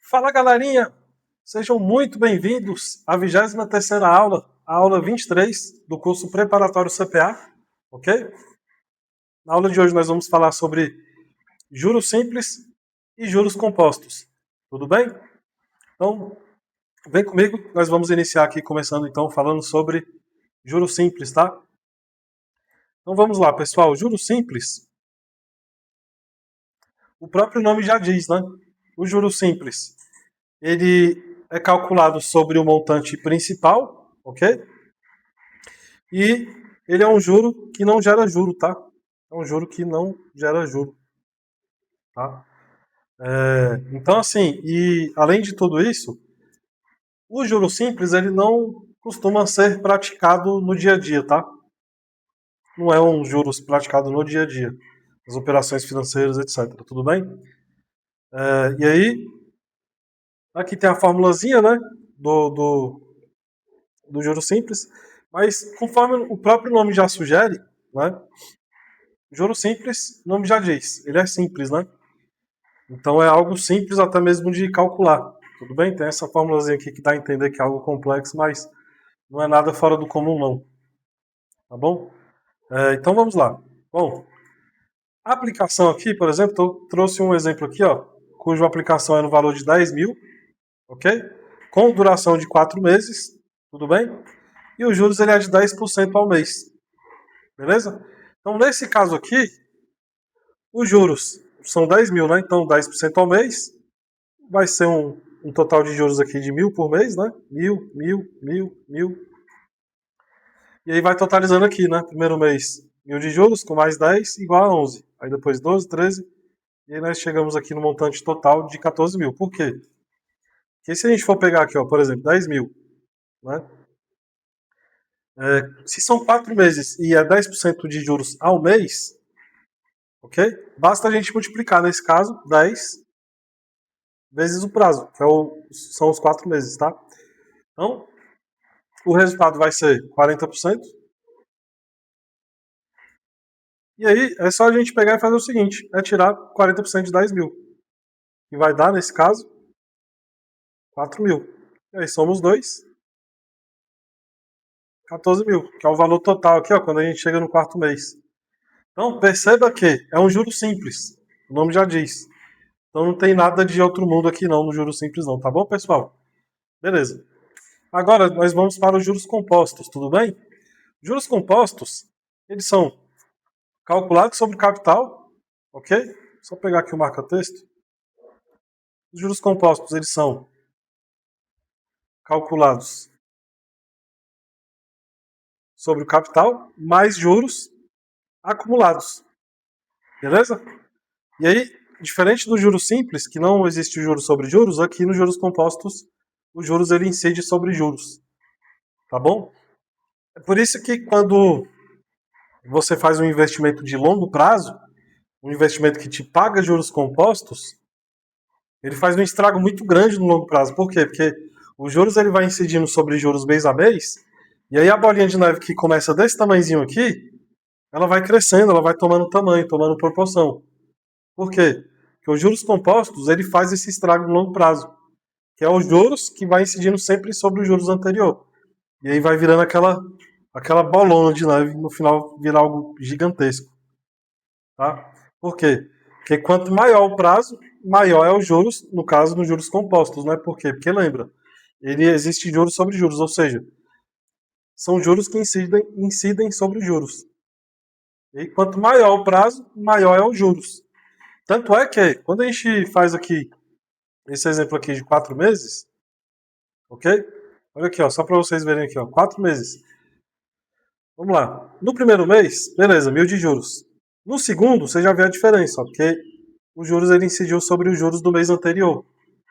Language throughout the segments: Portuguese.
Fala, galerinha! Sejam muito bem-vindos à 23ª aula, a aula 23 do curso preparatório CPA, ok? Na aula de hoje nós vamos falar sobre juros simples e juros compostos, tudo bem? Então, vem comigo, nós vamos iniciar aqui começando então falando sobre juros simples, tá? Então vamos lá, pessoal, juros simples, o próprio nome já diz, né? O juros simples, ele é calculado sobre o montante principal, ok? E ele é um juro que não gera juro, tá? É um juro que não gera juro, tá? Então, assim, e além de tudo isso, o juro simples ele não costuma ser praticado no dia a dia, tá? Não é um juros praticado no dia a dia, as operações financeiras, etc. Tudo bem? E aí, aqui tem a formulazinha, né? Do juro simples, mas conforme o próprio nome já sugere, né? Juro simples, o nome já diz, ele é simples, né? Então é algo simples até mesmo de calcular. Tudo bem? Tem essa formulazinha aqui que dá a entender que é algo complexo, mas não é nada fora do comum, não. Tá bom? Então vamos lá. Bom, a aplicação aqui, por exemplo, eu trouxe um exemplo aqui, ó, cuja aplicação é no valor de 10 mil, ok? Com duração de 4 meses, tudo bem? E os juros ele é de 10% ao mês, beleza? Então nesse caso aqui, os juros são 10 mil, né? Então 10% ao mês vai ser um total de juros aqui de 1.000 por mês, né? 1.000. E aí vai totalizando aqui, né? Primeiro mês, 1.000 de juros com mais 10 igual a 11. Aí depois 12, 13. E aí nós chegamos aqui no montante total de 14 mil. Por quê? Porque se a gente for pegar aqui, ó, por exemplo, 10 mil, né? Se são 4 meses e é 10% de juros ao mês, ok? Basta a gente multiplicar, nesse caso, 10 vezes o prazo, que são os 4 meses, tá? Então, o resultado vai ser 40%. E aí é só a gente pegar e fazer o seguinte, é tirar 40% de 10 mil. E vai dar, nesse caso, 4 mil. E aí somos 2, 14 mil, que é o valor total aqui, ó, quando a gente chega no quarto mês. Então perceba que é um juro simples, o nome já diz. Então não tem nada de outro mundo aqui não no juro simples não, tá bom, pessoal? Beleza. Agora nós vamos para os juros compostos, tudo bem? Juros compostos, eles são calculados sobre capital, ok? Só pegar aqui o marca-texto. Os juros compostos, eles são calculados sobre o capital mais juros acumulados. Beleza? E aí, diferente do juros simples, que não existe juros sobre juros, aqui nos juros compostos, os juros ele incide sobre juros. Tá bom? É por isso que quando você faz um investimento de longo prazo, um investimento que te paga juros compostos, ele faz um estrago muito grande no longo prazo. Por quê? Porque os juros ele vai incidindo sobre juros mês a mês, e aí a bolinha de neve que começa desse tamanhozinho aqui, ela vai crescendo, ela vai tomando tamanho, tomando proporção. Por quê? Porque os juros compostos ele faz esse estrago no longo prazo, que é os juros que vai incidindo sempre sobre os juros anterior. E aí vai virando aquela bolona de neve, no final virar algo gigantesco. Tá? Por quê? Porque quanto maior o prazo, maior é os juros, no caso, nos juros compostos, né? Por quê? Porque lembra, ele existe juros sobre juros, ou seja, são juros que incidem sobre juros. E quanto maior o prazo, maior é os juros. Tanto é que, quando a gente faz aqui, esse exemplo aqui de 4 meses, ok? Olha aqui, ó, só para vocês verem aqui, ó, 4 meses. Vamos lá. No primeiro mês, beleza, 1.000 de juros. No segundo, você já vê a diferença, ó, porque os juros ele incidiu sobre os juros do mês anterior.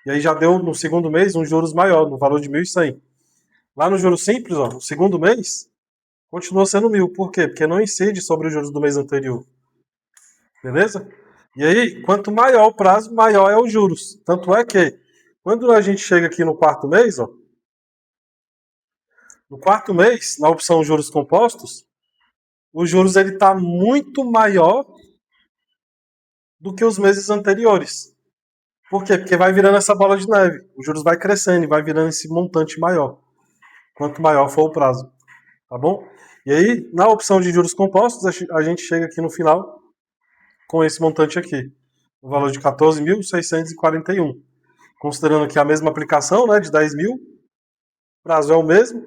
E aí já deu no segundo mês um juros maior, no valor de 1.100. Lá no juros simples, ó, no segundo mês, continua sendo 1.000. Por quê? Porque não incide sobre os juros do mês anterior. Beleza? E aí, quanto maior o prazo, maior é os juros. Tanto é que, quando a gente chega aqui no quarto mês, ó, no quarto mês, na opção juros compostos, os juros ele está muito maior do que os meses anteriores. Por quê? Porque vai virando essa bola de neve. Os juros vai crescendo e vai virando esse montante maior. Quanto maior for o prazo. Tá bom? E aí, na opção de juros compostos, a gente chega aqui no final com esse montante aqui. O valor de 14.641. Considerando aqui a mesma aplicação, né, de 10 mil, o prazo é o mesmo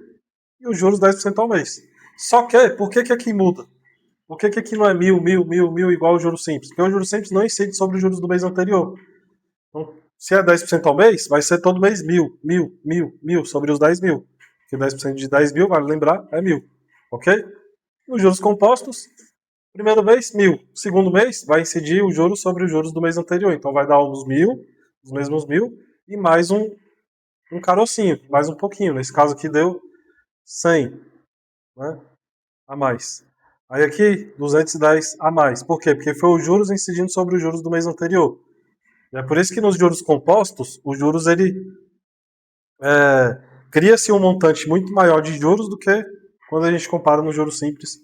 e os juros 10% ao mês. Só que, por que aqui muda? Por que aqui não é mil igual o juros simples? Porque o juros simples não incide sobre os juros do mês anterior. Então, se é 10% ao mês, vai ser todo mês mil sobre os 10 mil. Porque 10% de 10 mil, vale lembrar, é mil. Ok? Os juros compostos, primeiro mês, mil. Segundo mês, vai incidir o juros sobre os juros do mês anterior. Então vai dar os mil, os mesmos mil, e mais um carocinho, mais um pouquinho. Nesse caso aqui deu 100, né, a mais. Aí aqui, 210 a mais. Por quê? Porque foi os juros incidindo sobre os juros do mês anterior. E é por isso que nos juros compostos, os juros ele cria-se um montante muito maior de juros do que quando a gente compara no juros simples,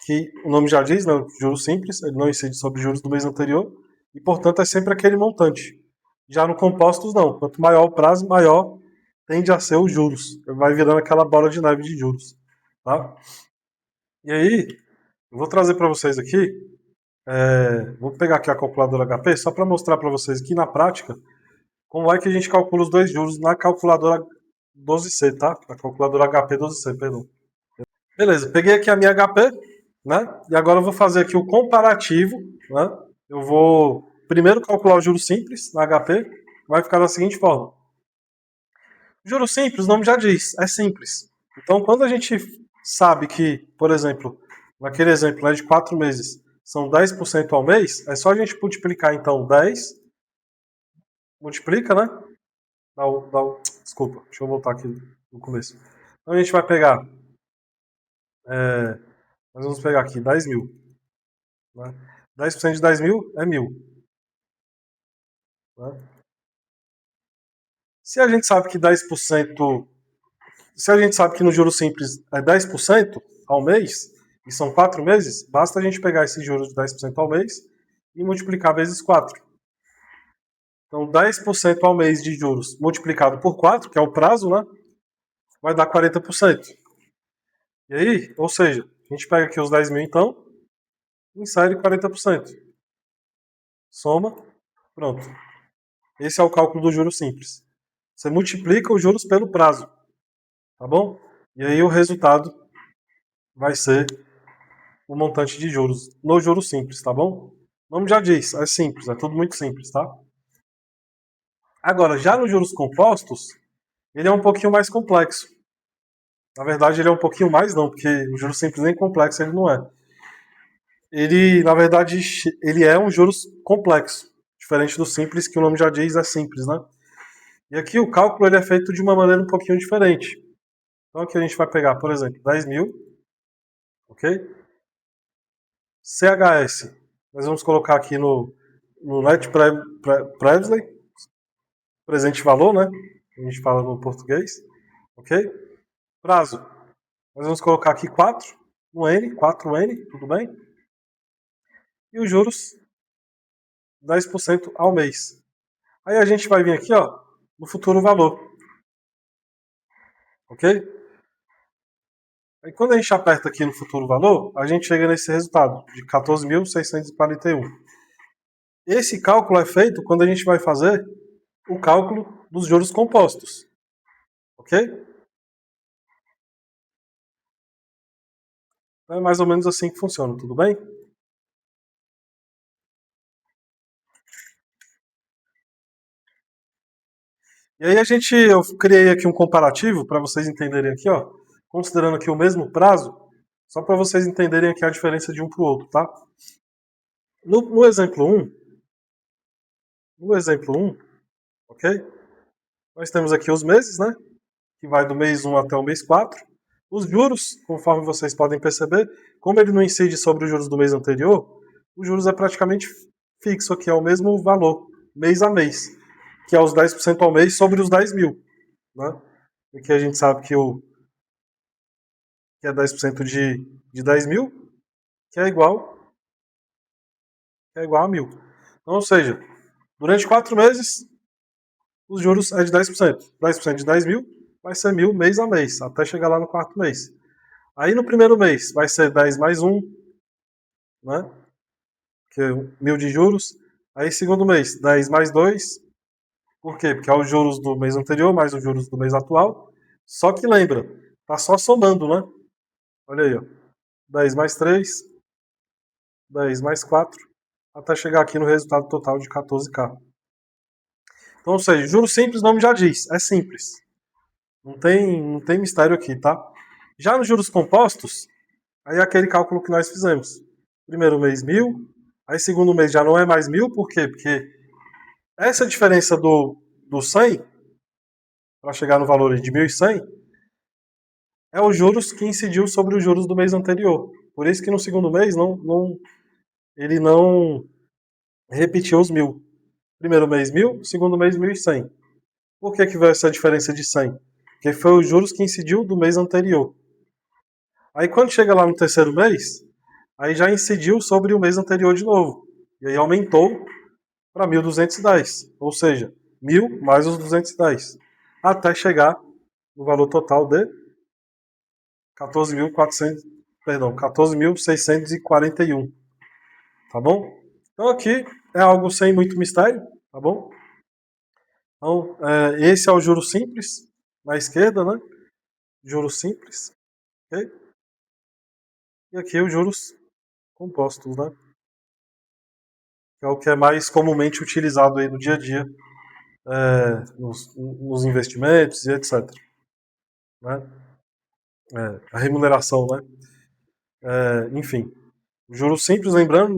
que o nome já diz, né, juros simples, ele não incide sobre os juros do mês anterior, e portanto é sempre aquele montante. Já no compostos não, quanto maior o prazo, maior tende a ser os juros. Vai virando aquela bola de neve de juros. Tá? E aí, eu vou trazer para vocês aqui, vou pegar aqui a calculadora HP, só para mostrar para vocês aqui na prática, como é que a gente calcula os dois juros na calculadora 12C, tá? Na calculadora HP 12C, perdão. Beleza, peguei aqui a minha HP, né? E agora eu vou fazer aqui o comparativo, né? Eu vou primeiro calcular o juro simples na HP, vai ficar da seguinte forma. Juro simples, o nome já diz, é simples. Então, quando a gente sabe que, por exemplo, naquele exemplo, né, de 4 meses, são 10% ao mês, é só a gente multiplicar, então, 10, multiplica, né? Desculpa, deixa eu voltar aqui no começo. Então, a gente vai pegar, nós vamos pegar aqui 10 mil. Né? 10% de 10 mil é 1.000. Né? Se a gente sabe que 10%, se a gente sabe que no juro simples é 10% ao mês, e são 4 meses, basta a gente pegar esse juros de 10% ao mês e multiplicar vezes 4. Então, 10% ao mês de juros multiplicado por 4, que é o prazo, né, vai dar 40%. E aí, ou seja, a gente pega aqui os 10 mil, então, e insere 40%. Soma, pronto. Esse é o cálculo do juro simples. Você multiplica os juros pelo prazo, tá bom? E aí o resultado vai ser o montante de juros no juro simples, tá bom? O nome já diz, é simples, é tudo muito simples, tá? Agora, já nos juros compostos, ele é um pouquinho mais complexo. Na verdade, ele é um pouquinho mais não, porque o juros simples nem complexo ele não é. Ele, na verdade, ele é um juros complexo, diferente do simples, que o nome já diz, é simples, né? E aqui o cálculo ele é feito de uma maneira um pouquinho diferente. Então aqui a gente vai pegar, por exemplo, 10 mil, ok? CHS, nós vamos colocar aqui no Net Presley, presente valor, né? A gente fala no português, ok? Prazo, nós vamos colocar aqui 4, no N, 4N, tudo bem? E os juros, 10% ao mês. Aí a gente vai vir aqui, ó, no futuro valor, ok? Aí quando a gente aperta aqui no futuro valor, a gente chega nesse resultado de 14.641. Esse cálculo é feito quando a gente vai fazer o cálculo dos juros compostos, ok? É mais ou menos assim que funciona, tudo bem? E aí eu criei aqui um comparativo para vocês entenderem aqui, ó, considerando aqui o mesmo prazo, só para vocês entenderem aqui a diferença de um para o outro, tá? No exemplo 1, ok? Nós temos aqui os meses, né? Que vai do mês 1 até o mês 4. Os juros, conforme vocês podem perceber, como ele não incide sobre os juros do mês anterior, os juros é praticamente fixo aqui, é o mesmo valor, mês a mês, que é os 10% ao mês sobre os 10 mil. Né? Aqui a gente sabe que é 10% de 10 mil, que é igual a 1.000. Então, ou seja, Durante 4 meses, os juros é de 10%. 10% de 10 mil vai ser 1.000 mês a mês, até chegar lá no quarto mês. Aí no primeiro mês vai ser 10 mais 1, né? Que é 1.000 de juros. Aí segundo mês, 10 mais 2. Por quê? Porque é os juros do mês anterior mais os juros do mês atual. Só que lembra, tá só somando, né? Olha aí, ó. 10 mais 3, 10 mais 4, até chegar aqui no resultado total de 14K. Então, ou seja, juros simples, o nome já diz, é simples. Não tem mistério aqui, tá? Já nos juros compostos, aí é aquele cálculo que nós fizemos. Primeiro mês 1.000, aí segundo mês já não é mais 1.000, por quê? Porque essa diferença do 100, para chegar no valor de 1.100, é os juros que incidiu sobre os juros do mês anterior. Por isso que no segundo mês ele não repetiu os 1.000. Primeiro mês 1.000, segundo mês 1.100. Por que veio essa diferença de 100? Porque foi os juros que incidiu do mês anterior. Aí quando chega lá no terceiro mês, aí já incidiu sobre o mês anterior de novo. E aí aumentou para 1.210. Ou seja, 1.000 mais os 210. Até chegar no valor total de 14.400, perdão, 14.641. Tá bom? Então aqui é algo sem muito mistério, tá bom? Então, esse é o juro simples, na esquerda, né? Juros simples, ok? E aqui os juros compostos, né? Que é o que é mais comumente utilizado aí no dia a dia, nos investimentos e etc. Né? A remuneração, né? Enfim, o juro simples, lembrando,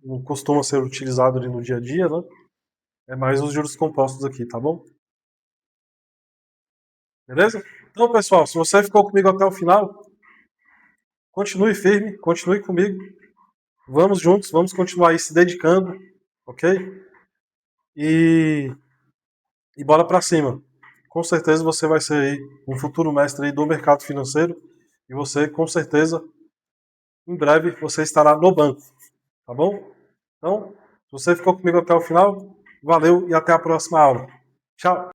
não costuma ser utilizado ali no dia a dia, né? É mais os juros compostos aqui, tá bom? Beleza? Então, pessoal, se você ficou comigo até o final, continue firme, continue comigo. Vamos juntos, vamos continuar aí se dedicando, ok? E bora pra cima. Com certeza você vai ser aí um futuro mestre aí do mercado financeiro e você, com certeza, em breve você estará no banco, tá bom? Então, se você ficou comigo até o final, valeu e até a próxima aula. Tchau!